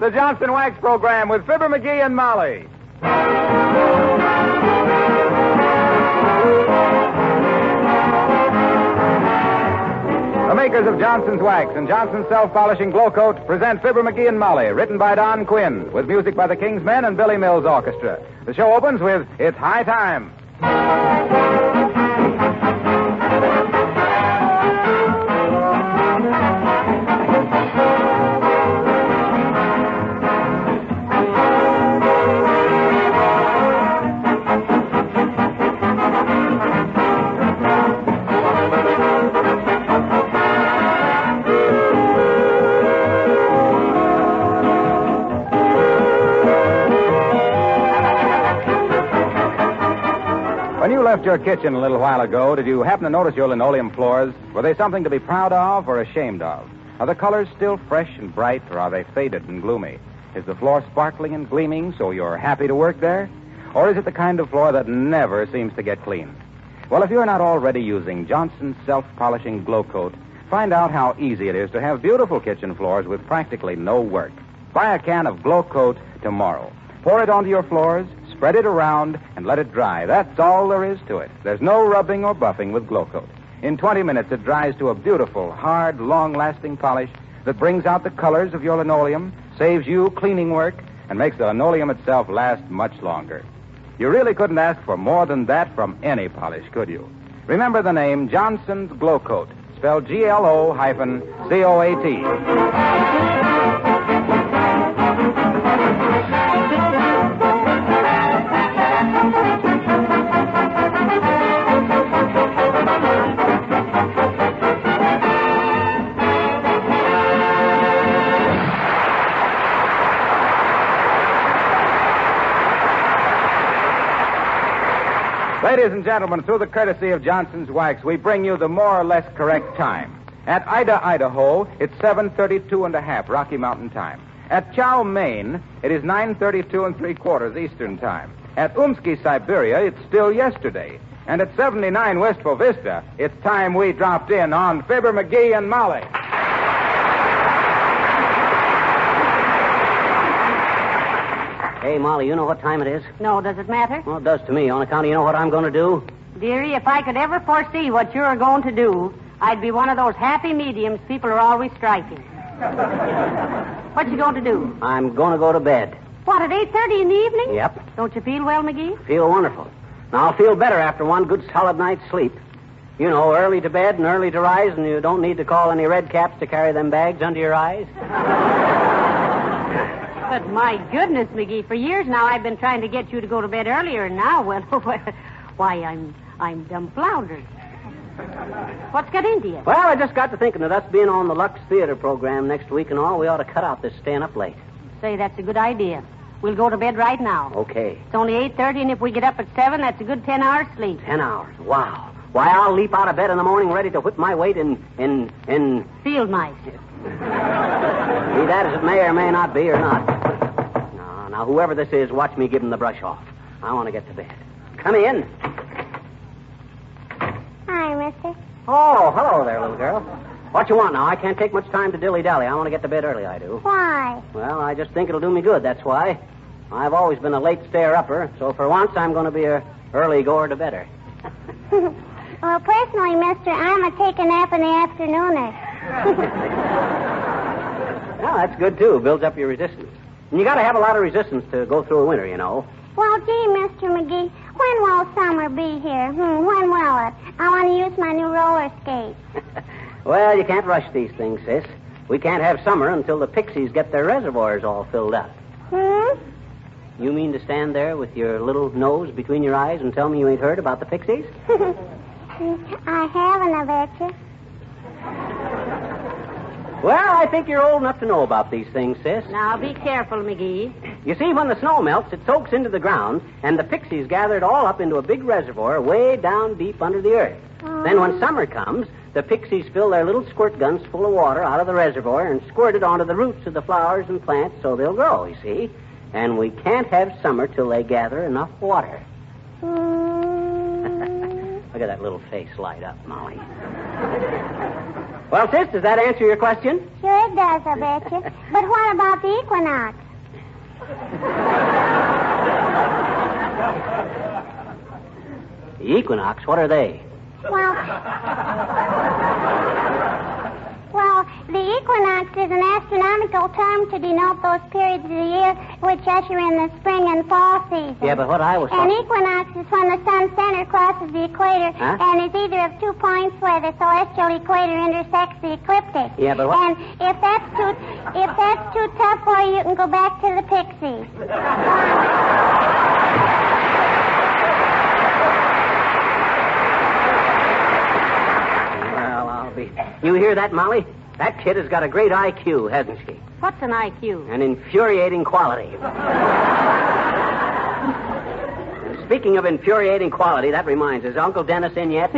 the Johnson Wax Program with Fibber McGee and Molly. The makers of Johnson's Wax and Johnson's Self-Polishing Glow Coat present Fibber McGee and Molly, written by Don Quinn, with music by the King's Men and Billy Mills Orchestra. The show opens with It's High Time. When you left your kitchen a little while ago, did you happen to notice your linoleum floors? Were they something to be proud of or ashamed of? Are the colors still fresh and bright, or are they faded and gloomy? Is the floor sparkling and gleaming so you're happy to work there? Or is it the kind of floor that never seems to get clean? Well, if you're not already using Johnson's Self-Polishing Glow Coat, find out how easy it is to have beautiful kitchen floors with practically no work. Buy a can of Glow Coat tomorrow. Pour it onto your floors, spread it around, and let it dry. That's all there is to it. There's no rubbing or buffing with Glow Coat. In 20 minutes, it dries to a beautiful, hard, long-lasting polish that brings out the colors of your linoleum, saves you cleaning work, and makes the linoleum itself last much longer. You really couldn't ask for more than that from any polish, could you? Remember the name Johnson's Glow Coat, spelled Glo-COAT. Ladies and gentlemen, through the courtesy of Johnson's Wax, we bring you the more or less correct time. At Ida, Idaho, it's 7:32½ Rocky Mountain time. At Chow, Maine, it is 9:32 3/4 Eastern time. At Umsky, Siberia, it's still yesterday. And at 79 Wistful Vista, it's time we dropped in on Fibber McGee and Molly. Hey, Molly, you know what time it is? No, does it matter? Well, it does to me. On account of you know what I'm going to do? Dearie, if I could ever foresee what you're going to do, I'd be one of those happy mediums people are always striking. What you going to do? I'm going to go to bed. What, at 8:30 in the evening? Yep. Don't you feel well, McGee? Feel wonderful. Now, I'll feel better after one good solid night's sleep. You know, early to bed and early to rise, and you don't need to call any red caps to carry them bags under your eyes. But my goodness, McGee, for years now I've been trying to get you to go to bed earlier, and now, well, why, I'm dumbfoundered. What's got into you? Well, I just got to thinking of us being on the Lux Theater program next week and all. We ought to cut out this staying up late. Say, that's a good idea. We'll go to bed right now. Okay. It's only 8:30, and if we get up at 7, that's a good 10 hours sleep. 10 hours. Wow. Why, I'll leap out of bed in the morning ready to whip my weight in... Field mice. Be that as it may or may not be or not. Now, whoever this is, watch me give him the brush off. I want to get to bed. Come in. Hi, mister. Oh, hello there, little girl. What you want now? I can't take much time to dilly-dally. I want to get to bed early, I do. Why? Well, I just think it'll do me good, that's why. I've always been a late stayer-upper, so for once I'm going to be a early goer to bedder. Well, personally, mister, I'm a take a nap in the afternooner. Well, that's good, too. Builds up your resistance. And you got to have a lot of resistance to go through a winter, you know. Well, gee, Mr. McGee, when will summer be here? When will it? I want to use my new roller skates. Well, you can't rush these things, sis. We can't have summer until the pixies get their reservoirs all filled up. You mean to stand there with your little nose between your eyes and tell me you ain't heard about the pixies? I haven't, I betcha. Well, I think you're old enough to know about these things, sis. Now, be careful, McGee. You see, when the snow melts, it soaks into the ground, and the pixies gather it all up into a big reservoir way down deep under the earth. Then when summer comes, the pixies fill their little squirt guns full of water out of the reservoir and squirt it onto the roots of the flowers and plants so they'll grow, you see. And we can't have summer till they gather enough water. Look at that little face light up, Molly. Well, sis, does that answer your question? Sure it it does, I bet you. But what about the equinox? The equinox, what are they? Well, the equinox is an astronomical term to denote those periods of the year which usher in the spring and fall season. Yeah, but what I was An talking... equinox is when the sun's center crosses the equator Huh? and is either of 2 points where the celestial equator intersects the ecliptic. Yeah, but what... And if that's too tough for you, you can go back to the pixies. Well, I'll be... You hear that, Molly? That kid has got a great IQ, hasn't she? What's an IQ? An infuriating quality. And speaking of infuriating quality, that reminds us, Uncle Dennis in yet?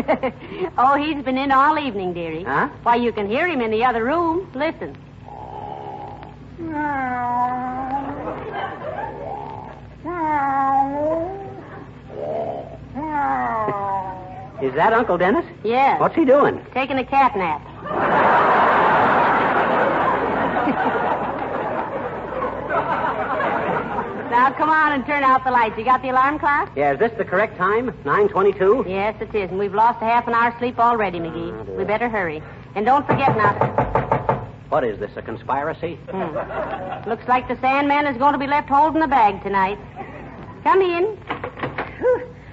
Oh, he's been in all evening, dearie. Huh? Why, you can hear him in the other room. Listen. Is that Uncle Dennis? Yes. What's he doing? Taking a cat nap. Now, come on and turn out the lights. You got the alarm clock? Yeah, is this the correct time? 9:22? Yes, it is. And we've lost a half an hour's sleep already, McGee. We better hurry. And don't forget now. What is this, a conspiracy? Looks like the Sandman is going to be left holding the bag tonight. Come in.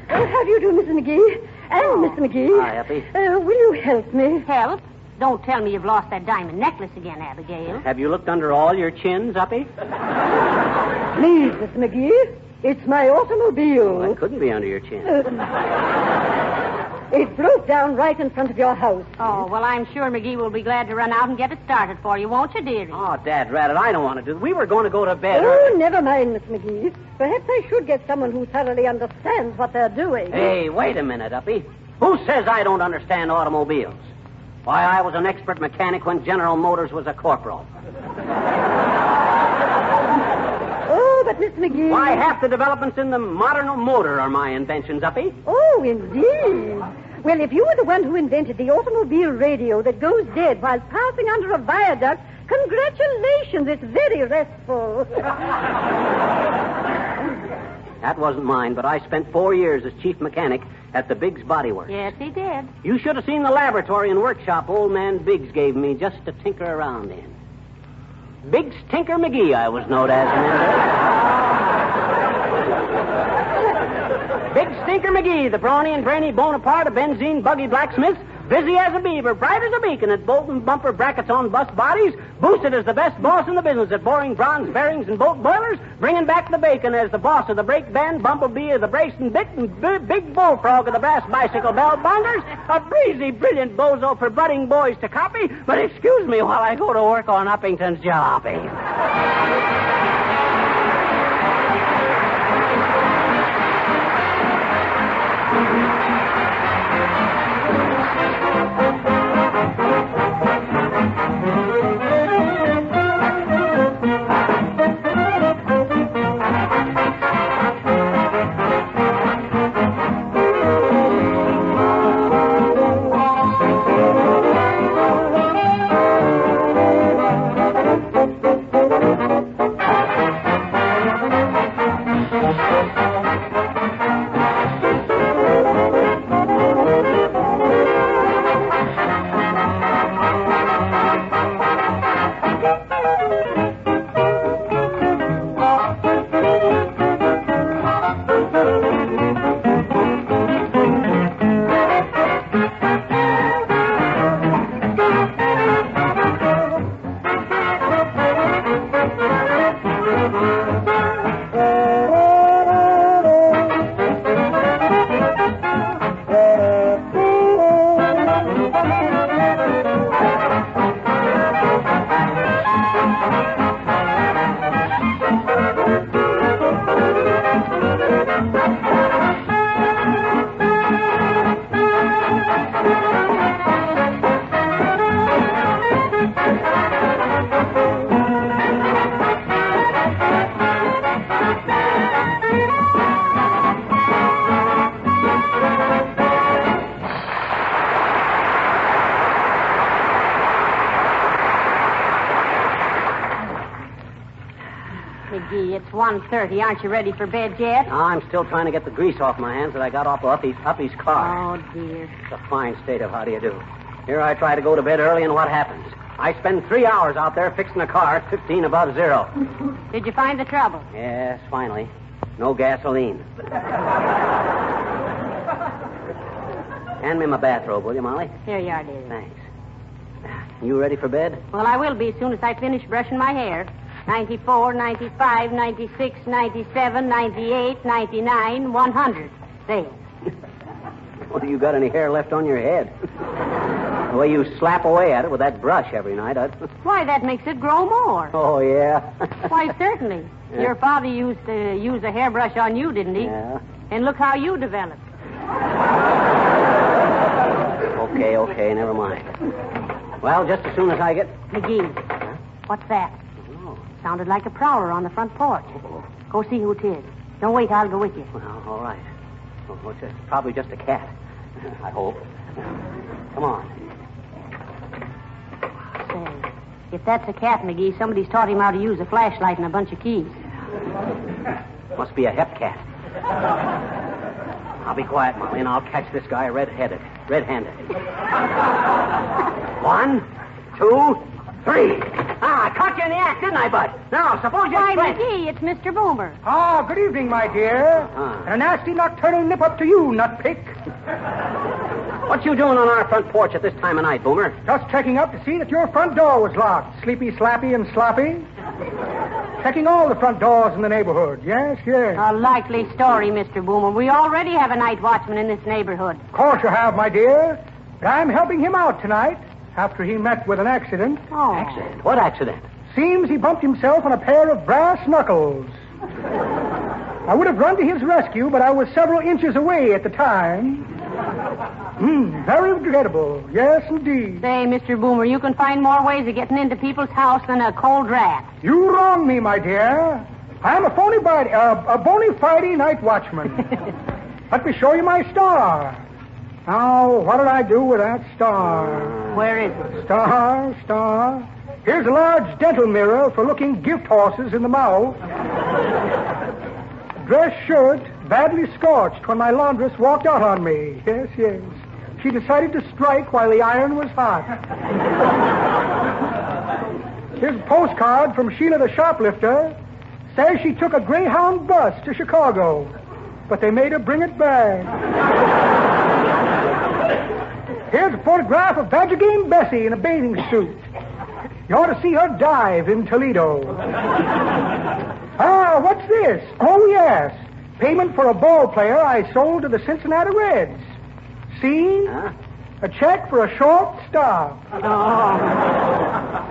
How do you do, Mr. McGee? And Mr. McGee. Hi, Uppy. Will you help me? Help? Don't tell me you've lost that diamond necklace again, Abigail. Have you looked under all your chins, Uppy? Please, Mr. McGee. It's my automobile. Well, that couldn't be under your chin. It broke down right in front of your house. Oh, well, I'm sure McGee will be glad to run out and get it started for you, won't you, dearie? Oh, Dad, rat it, I don't want to do it. We were going to go to bed. Oh, never mind, Miss McGee. Perhaps I should get someone who thoroughly understands what they're doing. Hey, wait a minute, Uppy. Who says I don't understand automobiles? Why, I was an expert mechanic when General Motors was a corporal. Oh, but Miss McGee... Why, half the developments in the modern motor are my inventions, Uppy. Oh, indeed. Well, if you were the one who invented the automobile radio that goes dead while passing under a viaduct, congratulations. It's very restful. That wasn't mine, but I spent 4 years as chief mechanic at the Biggs Body Works. Yes, he did. You should have seen the laboratory and workshop old man Biggs gave me just to tinker around in. Biggs Tinker McGee, I was known as in Big Stinker McGee, the brawny and brainy Bonaparte, a benzine buggy blacksmith, busy as a beaver, bright as a beacon at bolt and bumper brackets on bus bodies, boosted as the best boss in the business at boring bronze bearings and boat boilers, bringing back the bacon as the boss of the brake band, bumblebee of the brace and bit, and big bullfrog of the brass bicycle bell bongers, a breezy, brilliant bozo for budding boys to copy, but excuse me while I go to work on Uppington's jalopy. McGee, it's 1:30. Aren't you ready for bed yet? I'm still trying to get the grease off my hands that I got off Uppy's car. Oh, dear. It's a fine state of how do you do. Here I try to go to bed early, and what happens? I spend 3 hours out there fixing a car at 15 above zero. Did you find the trouble? Yes, finally. No gasoline. Hand me my bathrobe, will you, Molly? Here you are, dear. Thanks. You ready for bed? Well, I will be as soon as I finish brushing my hair. 94, 95, 96, 97, 98, 99, 100. There. Well, you got any hair left on your head? The way you slap away at it with that brush every night, Why, that makes it grow more. Oh, yeah? Why, certainly. Yeah. Your father used to use a hairbrush on you, didn't he? Yeah. And look how you developed. Okay, never mind. Well, just as soon as I get... McGee, what's that? Oh. Sounded like a prowler on the front porch. Go see who it is. Don't wait, I'll go with you. Well, all right. Well, it's probably just a cat. I hope. Come on. Say, if that's a cat, McGee, somebody's taught him how to use a flashlight and a bunch of keys. Must be a hep cat. I'll be quiet, Molly, and I'll catch this guy red-handed. 1, 2, 3. I caught you in the act, didn't I, Bud? Now, suppose you Why, explain. McGee, it's Mr. Boomer. Ah, good evening, my dear. And a nasty nocturnal nip up to you, nutpick. What you doing on our front porch at this time of night, Boomer? Just checking up to see that your front door was locked. Sleepy, slappy, and sloppy. Checking all the front doors in the neighborhood. Yes. A likely story, Mr. Boomer. We already have a night watchman in this neighborhood. Of course you have, my dear. But I'm helping him out tonight after he met with an accident. Oh. Accident? What accident? Seems he bumped himself on a pair of brass knuckles. I would have run to his rescue, but I was several inches away at the time. Very regrettable. Yes, indeed. Say, Mr. Boomer, you can find more ways of getting into people's house than a cold draft. You wrong me, my dear. I'm a bona fide night watchman. Let me show you my star. Now, what did I do with that star? Where is it? Star. Here's a large dental mirror for looking gift horses in the mouth. Dress shirt, badly scorched when my laundress walked out on me. Yes. She decided to strike while the iron was hot. Here's a postcard from Sheila the shoplifter. Says she took a Greyhound bus to Chicago, but they made her bring it back. Here's a photograph of Badger Game Bessie in a bathing suit. You ought to see her dive in Toledo. Ah, what's this? Oh, yes. Payment for a ball player I sold to the Cincinnati Reds. See? Huh? A check for a short stop. Oh.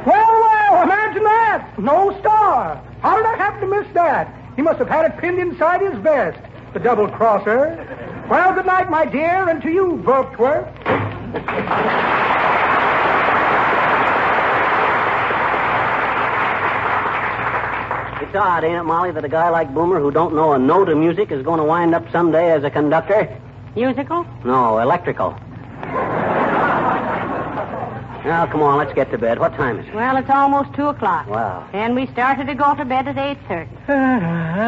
Well, imagine that. No star. How did I happen to miss that? He must have had it pinned inside his vest, the double-crosser. Well, good night, my dear, and to you, Berkworth. It's odd, ain't it, Molly, that a guy like Boomer who don't know a note of music is going to wind up someday as a conductor? Musical? No, electrical. Now, come on, let's get to bed. What time is it? Well, it's almost 2 o'clock. Wow. And we started to go to bed at 8:30.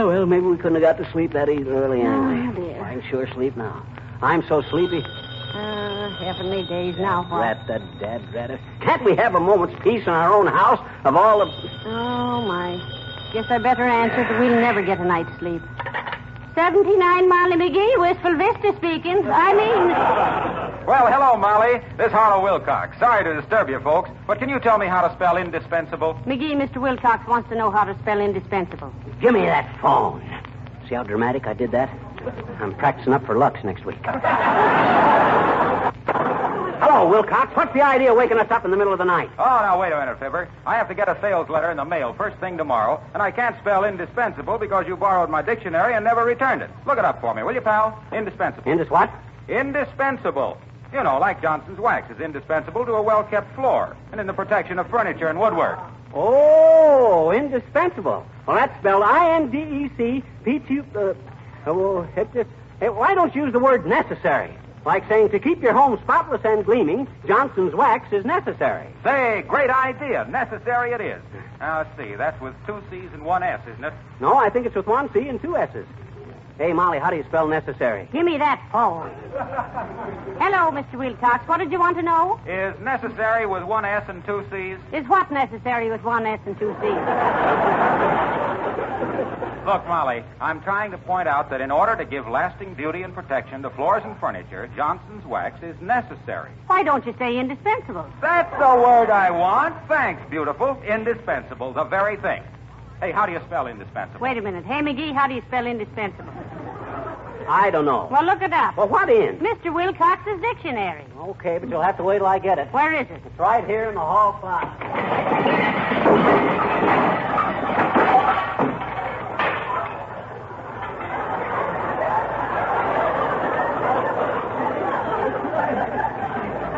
Well, maybe we couldn't have got to sleep that early anyway. Oh, dear. I can sure sleep now. I'm so sleepy. Heavenly days now. What? Rat. Can't we have a moment's peace in our own house of all the... Oh, my. Guess I better answer that we'll never get a night's sleep. 79 Molly McGee, Wistful Vista speaking. Well, hello, Molly. This is Harlow Wilcox. Sorry to disturb you, folks, but can you tell me how to spell indispensable? McGee, Mr. Wilcox wants to know how to spell indispensable. Give me that phone. See how dramatic I did that? I'm practicing up for Lux next week. Hello, Wilcox. What's the idea of waking us up in the middle of the night? Oh, now, wait a minute, Fibber. I have to get a sales letter in the mail first thing tomorrow, and I can't spell indispensable because you borrowed my dictionary and never returned it. Look it up for me, will you, pal? Indispensable. What? Indispensable. You know, like Johnson's wax is indispensable to a well-kept floor and in the protection of furniture and woodwork. Oh, indispensable. Well, that's spelled I-N-D-E-C-P-T... why don't you use the word necessary? Like saying to keep your home spotless and gleaming, Johnson's wax is necessary. Say, great idea. Necessary it is. Now, let's see. That's with 2 C's and 1 S, isn't it? No, I think it's with 1 C and 2 S's. Hey, Molly, how do you spell necessary? Give me that phone. Hello, Mr. Wilcox. What did you want to know? Is necessary with 1 S and 2 C's? Is what necessary with 1 S and 2 C's? Look, Molly, I'm trying to point out that in order to give lasting beauty and protection to floors and furniture, Johnson's wax is necessary. Why don't you say indispensable? That's the word I want. Thanks, beautiful. Indispensable, the very thing. Hey, how do you spell indispensable? Wait a minute. Hey, McGee, how do you spell indispensable? I don't know. Well, look it up. Well, what in? Mr. Wilcox's dictionary. Okay, but you'll have to wait till I get it. Where is it? It's right here in the hall closet.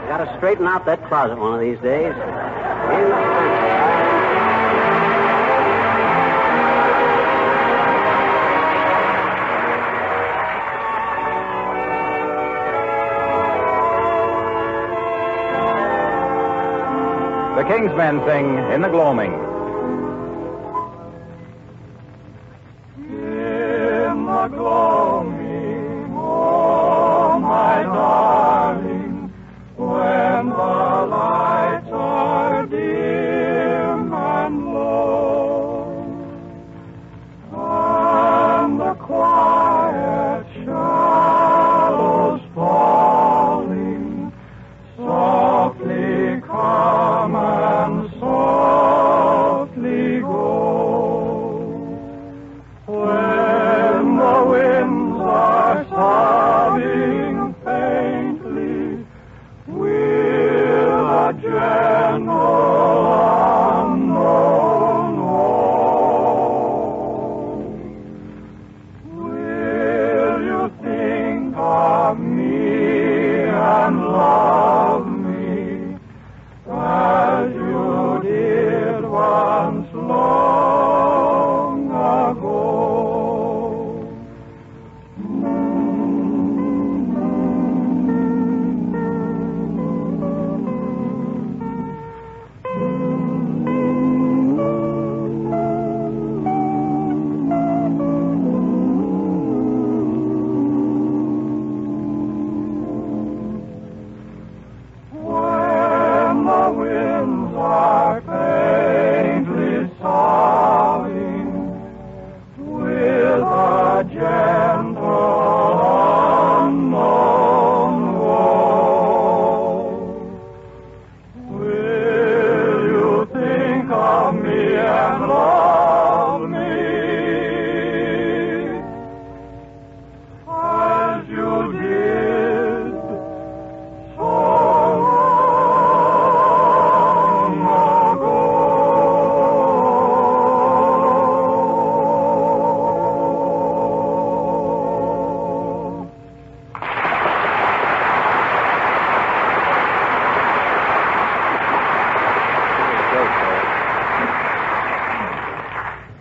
Got to straighten out that closet one of these days. The King's Men sing In the Gloaming. In the gloaming, oh, my darling, when the lights are dim and low, and the quiet shadows falling, softly come and softly go. When the winds are sobbing faintly, will a gentle unknown home? Will you think of me and love me as you did once long ago? When the winds are faintly sobbing, with a gentle unknown woe, will you think of me and love me as you did so long ago?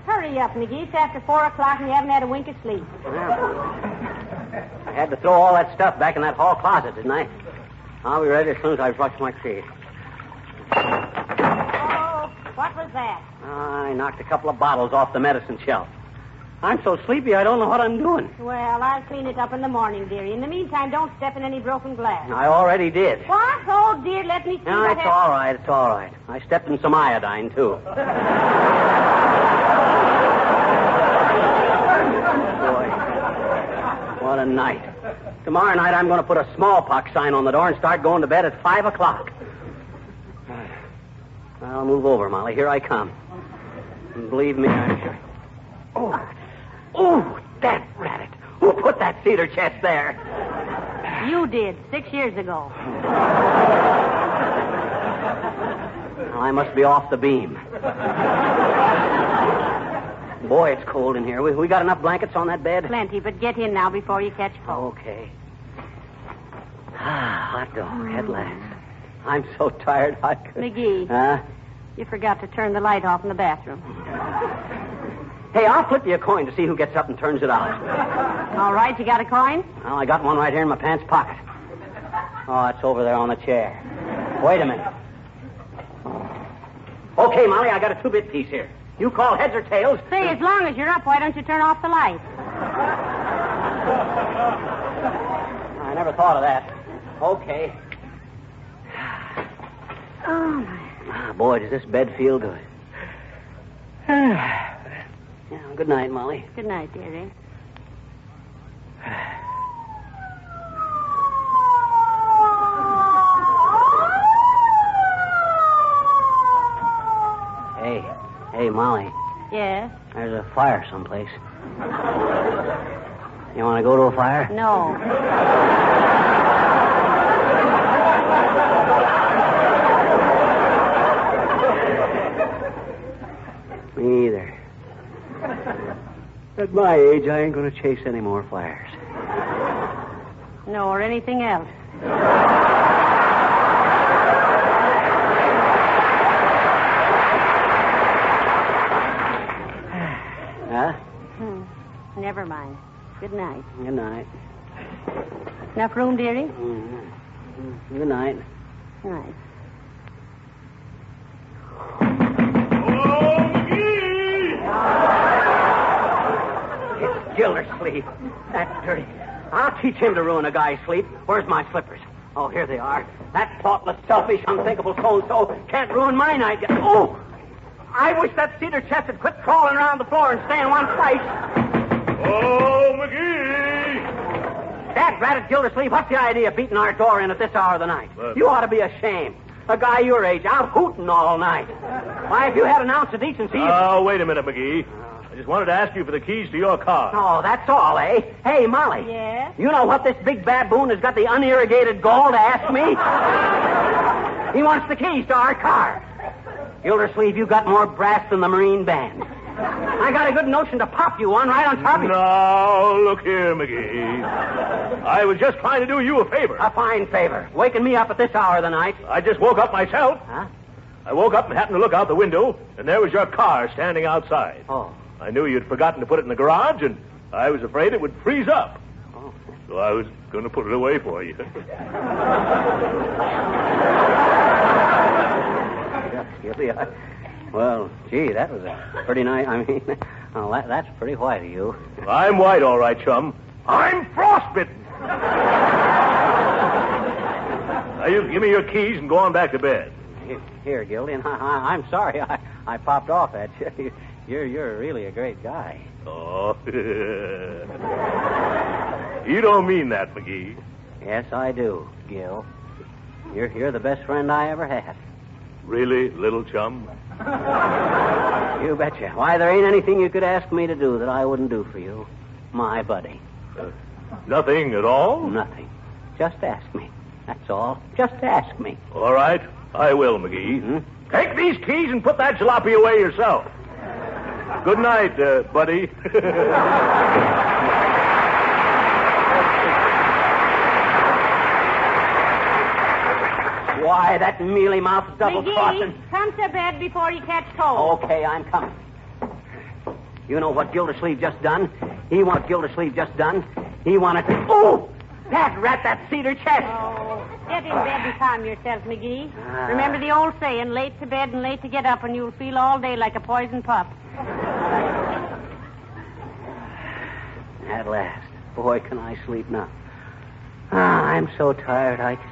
Hurry up, McGee. It's after 4 o'clock and you haven't had a wink of sleep. I had to throw all that stuff back in that hall closet, didn't I? I'll be ready as soon as I brush my teeth. Oh, what was that? I knocked a couple of bottles off the medicine shelf. I'm so sleepy I don't know what I'm doing. Well, I'll clean it up in the morning, dearie. In the meantime, don't step in any broken glass. I already did. What? Oh, dear, let me see No, what it's happened. all right. It's all right. I stepped in some iodine, too. Boy, what a night. Tomorrow night I'm going to put a smallpox sign on the door and start going to bed at 5 o'clock. I'll move over, Molly. Here I come. And believe me, I'm sure. Oh, that rabbit. Who put that cedar chest there? You did, 6 years ago. Well, I must be off the beam. Boy, it's cold in here. We got enough blankets on that bed? Plenty, but get in now before you catch cold. Okay. Hot dog, at last. I'm so tired I could... McGee. Huh? You forgot to turn the light off in the bathroom. Hey, I'll flip you a coin to see who gets up and turns it out. All right, you got a coin? Well, I got one right here in my pants pocket. Oh, it's over there on the chair. Wait a minute. Okay, Molly, I got a 2-bit piece here. You call heads or tails. Say, as long as you're up, why don't you turn off the light? I never thought of that. Okay. Oh, my. Boy, does this bed feel good. Yeah, good night, Molly. Good night, dearie. Hey, Molly. Yes? There's a fire someplace. You want to go to a fire? No. Me either. At my age, I ain't going to chase any more fires. No, or anything else. Huh? Never mind. Good night. Good night. Enough room, dearie? Mm-hmm. Good night. Night. Hello, McGee! It's Gildersleeve. That dirty. I'll teach him to ruin a guy's sleep. Where's my slippers? Oh, here they are. That thoughtless, selfish, unthinkable so-and-so can't ruin my night. Oh! I wish that cedar chest had quit crawling around the floor and stay in one place. Oh, McGee! Dad, ratted Gildersleeve, what's the idea of beating our door in at this hour of the night? You ought to be ashamed. A guy your age out hooting all night. Why, if you had an ounce of decency... Oh, wait a minute, McGee. I just wanted to ask you for the keys to your car. Oh, that's all, eh? Hey, Molly. Yes? You know what this big baboon has got the unirrigated gall to ask me? He wants the keys to our car. Gildersleeve, you got more brass than the Marine Band. I got a good notion to pop you one right on top of you. No, look here, McGee. I was just trying to do you a favor. A fine favor. Waking me up at this hour of the night. I just woke up myself. Huh? I woke up and happened to look out the window, and there was your car standing outside. Oh. I knew you'd forgotten to put it in the garage, and I was afraid it would freeze up. Oh. So I was going to put it away for you. Well, gee, that was a pretty nice... that's pretty white of you. I'm white, all right, chum. I'm frostbitten. Now, you give me your keys and go on back to bed. Here, Gildy, and I'm sorry I popped off at you. You're really a great guy. Oh. You don't mean that, McGee. Yes, I do, Gil. You're the best friend I ever had. Really, little chum? You betcha. Why, there ain't anything you could ask me to do that I wouldn't do for you. My buddy. Nothing at all? Nothing. Just ask me. That's all. Just ask me. All right, I will, McGee. Mm-hmm. Take these keys and put that jalopy away yourself. Good night, buddy. Why, that mealy-mouthed double-crossing... McGee, come to bed before you catch cold. Okay, I'm coming. You know what Gildersleeve just done? He wanted to... Oh! That rat, that cedar chest! Oh, get in bed and calm yourself, McGee. Remember the old saying, late to bed and late to get up, and you'll feel all day like a poison pup. At last. Boy, can I sleep now. I'm so tired, I just...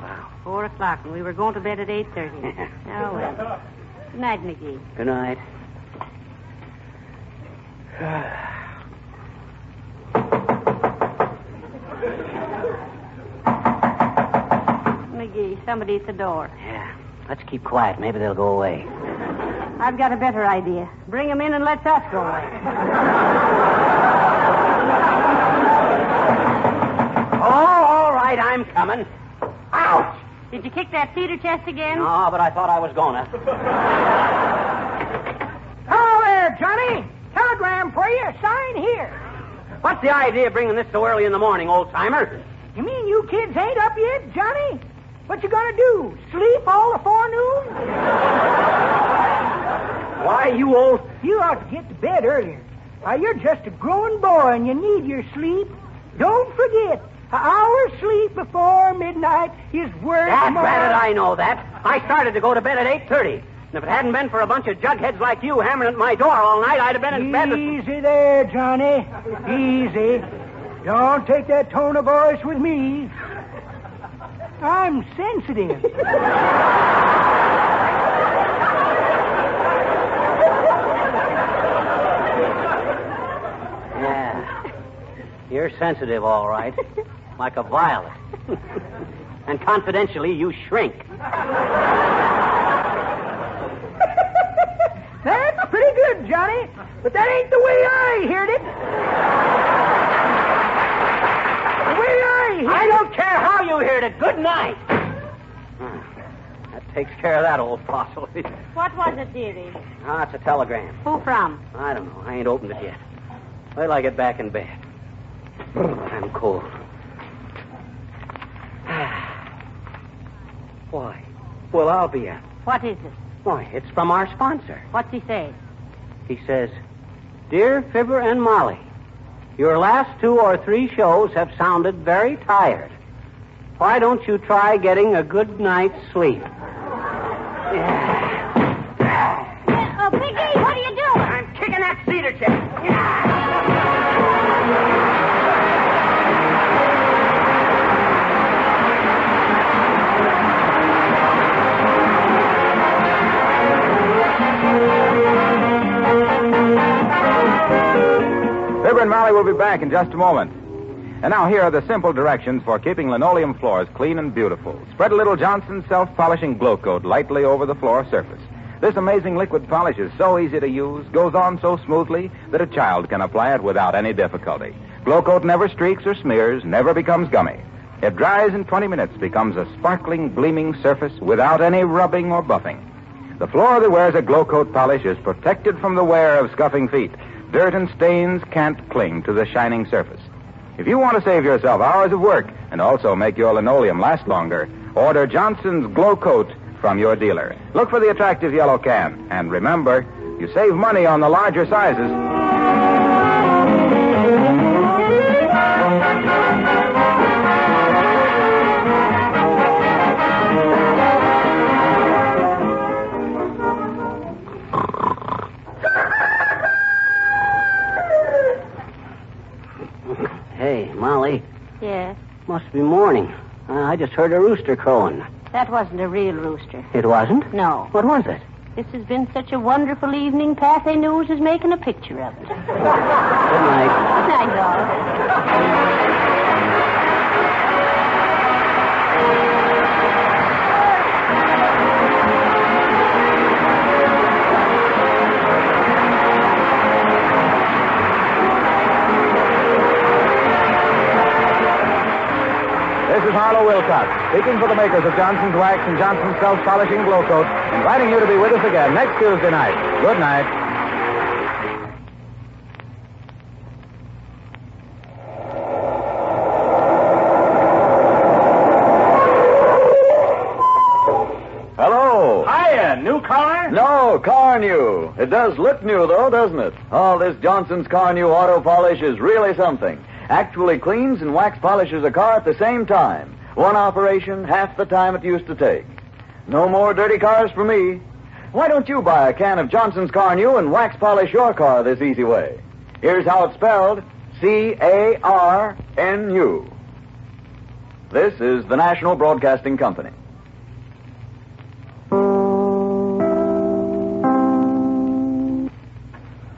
Wow. 4 o'clock, and we were going to bed at 8:30. Oh, well. Good night, McGee. Good night. McGee, somebody at the door. Yeah. Let's keep quiet. Maybe they'll go away. I've got a better idea. Bring them in and let us go away. Oh, all right, I'm coming. Ouch! Did you kick that cedar chest again? No, but I thought I was gonna. Hello there, Johnny. Telegram for you. Sign here. What's the idea of bringing this so early in the morning, old-timer? You mean you kids ain't up yet, Johnny? What you gonna do? Sleep all the forenoon? Why, you old... You ought to get to bed earlier. You're just a growing boy and you need your sleep. Don't forget, an hour's sleep before midnight is worth more. Dad, I know that. I started to go to bed at 8:30. And if it hadn't been for a bunch of jugheads like you hammering at my door all night, I'd have been in bed. Easy there, Johnny. Easy. Don't take that tone of voice with me. I'm sensitive. Yeah. You're sensitive, all right. Like a violet. And confidentially, you shrink. That's pretty good, Johnny. But that ain't the way I heard it. The way I heard it. I don't care how you heard it. Good night. That takes care of that old fossil. What was it, dearie? It's a telegram. Who from? I don't know. I ain't opened it yet. Wait till I get back in bed. I'm cold. Why? Well, I'll be out. What is it? Why, it's from our sponsor. What's he say? He says, Dear Fibber and Molly, your last 2 or 3 shows have sounded very tired. Why don't you try getting a good night's sleep? Piggy, what are you doing? I'm kicking that cedar chair. Fibber and Molly will be back in just a moment. And now here are the simple directions for keeping linoleum floors clean and beautiful. Spread a little Johnson's self-polishing glow coat lightly over the floor surface. This amazing liquid polish is so easy to use, goes on so smoothly that a child can apply it without any difficulty. Glow coat never streaks or smears, never becomes gummy. It dries in 20 minutes, becomes a sparkling, gleaming surface without any rubbing or buffing. The floor that wears a glow coat polish is protected from the wear of scuffing feet. Dirt and stains can't cling to the shining surface. If you want to save yourself hours of work and also make your linoleum last longer, order Johnson's Glow Coat from your dealer. Look for the attractive yellow can. And remember, you save money on the larger sizes. Hey, Molly. Yes. Must be morning. I just heard a rooster crowing. That wasn't a real rooster. It wasn't? No. What was it? This has been such a wonderful evening, Pathé News is making a picture of it. Good night. Good night, Doll. This is Harlow Wilcox, speaking for the makers of Johnson's Wax and Johnson's Self-Polishing Glow Coat, inviting you to be with us again next Tuesday night. Good night. Hello. Hiya, new car? No, car new. It does look new, though, doesn't it? Oh, this Johnson's Car New Auto Polish is really something. Actually cleans and wax polishes a car at the same time. One operation, half the time it used to take. No more dirty cars for me. Why don't you buy a can of Johnson's Car New and wax polish your car this easy way? Here's how it's spelled. C-A-R-N-U. This is the National Broadcasting Company.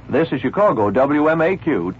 This is Chicago WMAQ.